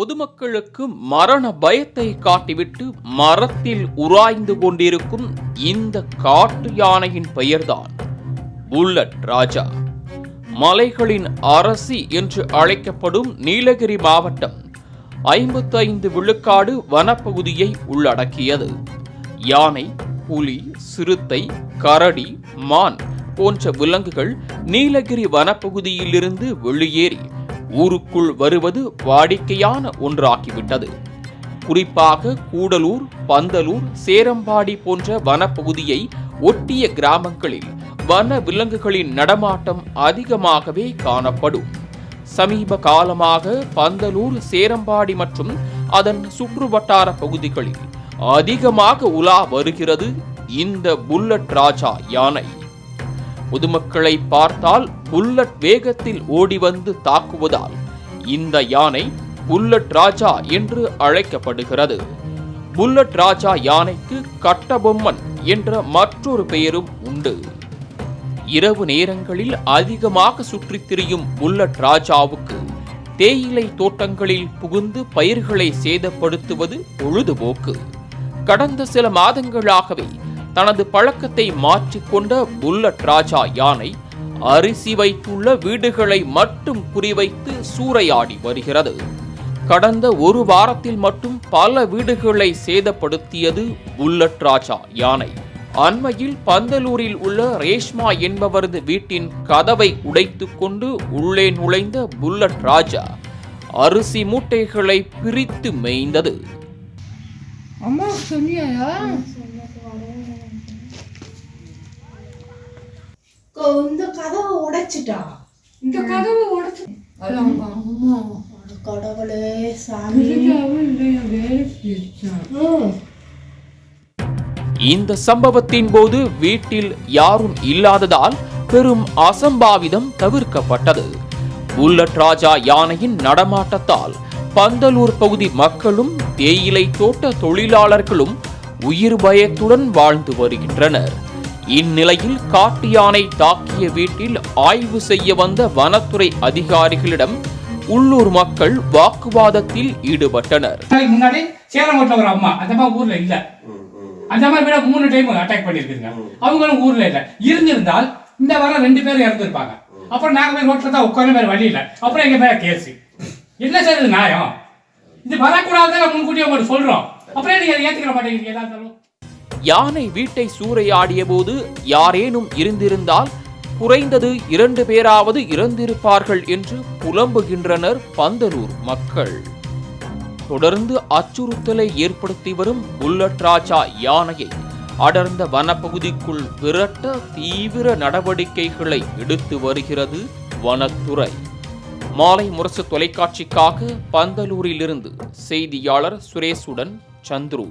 பொதுமக்களுக்கு மரண பயத்தை காட்டிவிட்டு மரத்தில் உராய்ந்து கொண்டிருக்கும் இந்த காட்டு யானையின் பெயர்தான் புல்லட் ராஜா. மலைகளின் அரசி என்று அழைக்கப்படும் நீலகிரி மாவட்டம் 55 விழுக்காடு வனப்பகுதியை உள்ளடக்கியது. யானை, புலி, சிறுத்தை, கரடி, மான் போன்ற விலங்குகள் நீலகிரி வனப்பகுதியிலிருந்து வெளியேறி ஊருக்குள் வருவது வாடிக்கையான ஒன்றாகிவிட்டது. குறிப்பாக கூடலூர், பந்தலூர், சேரம்பாடி போன்ற வனப்பகுதியை ஒட்டிய கிராமங்களில் வன விலங்குகளின் நடமாட்டம் அதிகமாகவே காணப்படும். சமீப காலமாக பந்தலூர், சேரம்பாடி மற்றும் அதன் சுற்றுவட்டார பகுதிகளில் அதிகமாக உலா வருகிறது இந்த புல்லட் ராஜா யானை. பொதுமக்களை பார்த்தால் புல்லட் வேகத்தில் ஓடி வந்து தாக்குவதால் இந்த யானை புல்லட் ராஜா என்று அழைக்கப்படுகிறது. புல்லட் ராஜா யானைக்கு கட்டபொம்மன் என்ற மற்றொரு பெயரும் உண்டு. இரவு நேரங்களில் அதிகமாக சுற்றித் திரியும் புல்லட் ராஜாவுக்கு தேயிலை தோட்டங்களில் புகுந்து பயிர்களை சேதப்படுத்துவது பொழுதுபோக்கு. கடந்த சில மாதங்களாகவே தனது பழக்கத்தை மாற்றிக்கொண்ட புல்லட் ராஜா யானை அரிசி வைத்துள்ள வீடுகளை மட்டும் குறிவைத்து சூறையாடி வருகிறது. கடந்த ஒரு வாரத்தில் மட்டும் பல வீடுகளை சேதப்படுத்தியது புல்லட் ராஜா யானை. அண்மையில் பந்தலூரில் உள்ள ரேஷ்மா என்பவரது வீட்டின் கதவை உடைத்துக் கொண்டு உள்ளே நுழைந்த புல்லட் ராஜா அரிசி மூட்டைகளை பிரித்து மேய்ந்தது. அம்மா சொன்னியா? இந்த கதவை உடைச்சிட்டா. இந்த கதவை உடைச்சு அம்மா கடவுளே சாமி. இந்த சம்பவத்தின் போது வீட்டில் யாரும் இல்லாததால் பெரும் அசம்பாவிதம் தவிர்க்கப்பட்டது. புல்லட் ராஜா யானையின் நடமாட்டத்தால் பந்தலூர் பகுதி மக்களும் தேயிலை தோட்ட தொழிலாளர்களும் உயிர் பயத்துடன் வாழ்ந்து வருகின்றனர். இந்நிலையில் காட்டு யானை தாக்கிய வீட்டில் ஆய்வு செய்ய வந்த வனத்துறை அதிகாரிகளிடம் உள்ளூர் மக்கள் வாக்குவாதத்தில் ஈடுபட்டனர். முன்னாடி சேலமோட்ல ஒரு அம்மா அந்த அம்மா ஊர்ல இல்ல. அந்த அம்மா விட 3 டைம் அட்டாக் பண்ணிருக்குங்க. அவங்களும் ஊர்ல இல்ல. இருந்திருந்தால் இந்த வாரம் 2 பேர் இறந்துருப்பாங்க. அப்புறம் நாங்க போய் ரோட்ல தான் உட்கார வேற வழி இல்ல. அப்புறம் எங்க மேல கேஸ். என்ன சார் இது நியாயம்? இது வரக்கூடாதுன்னு முன்கூட்டியே உங்களுக்கு சொல்றோம். அப்புறம் நீங்க ஏத்துக்கிற மாட்டேங்கிறீங்க ஏதாவது. யானை வீட்டை சூறையாடிய போது யாரேனும் இருந்திருந்தால் குறைந்தது 2 பேராவது இறந்திருப்பார்கள் என்று புலம்புகின்றனர் பந்தலூர் மக்கள். தொடர்ந்து அச்சுறுத்தலை ஏற்படுத்தி வரும் புல்லட் ராஜா யானையை அடர்ந்த வனப்பகுதிக்குள் விரட்ட தீவிர நடவடிக்கைகளை எடுத்து வருகிறது வனத்துறை. மாலை முரசு தொலைக்காட்சிக்காக பந்தலூரிலிருந்து செய்தியாளர் சுரேஷுடன் சந்துரு.